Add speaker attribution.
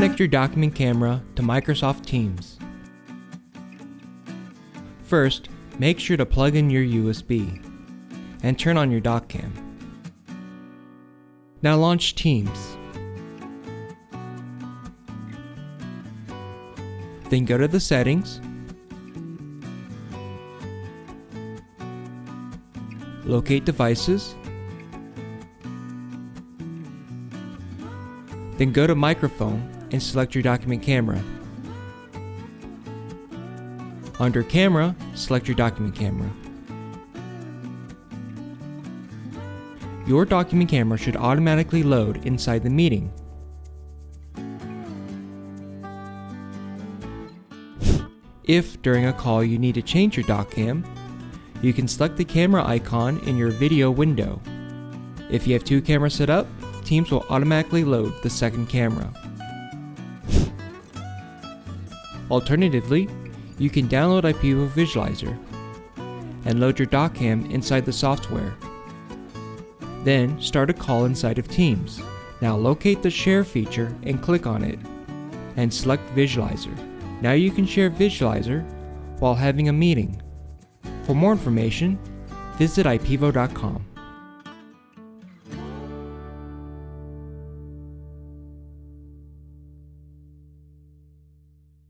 Speaker 1: connect your document camera to Microsoft Teams. First, make sure to plug in your USB and turn on your doc cam. Now launch Teams. Then go to the settings, locate devices, then go to microphone and select your document camera. Under camera, select your document camera. Your document camera should automatically load inside the meeting. If during a call you need to change your doc cam, you can select the camera icon in your video window. If you have two cameras set up, Teams will automatically load the second camera. Alternatively, you can download IPEVO Visualizer and load your doc cam inside the software. Then start a call inside of Teams. Now locate the share feature and click on it and select Visualizer. Now you can share Visualizer while having a meeting. For more information, visit IPEVO.com.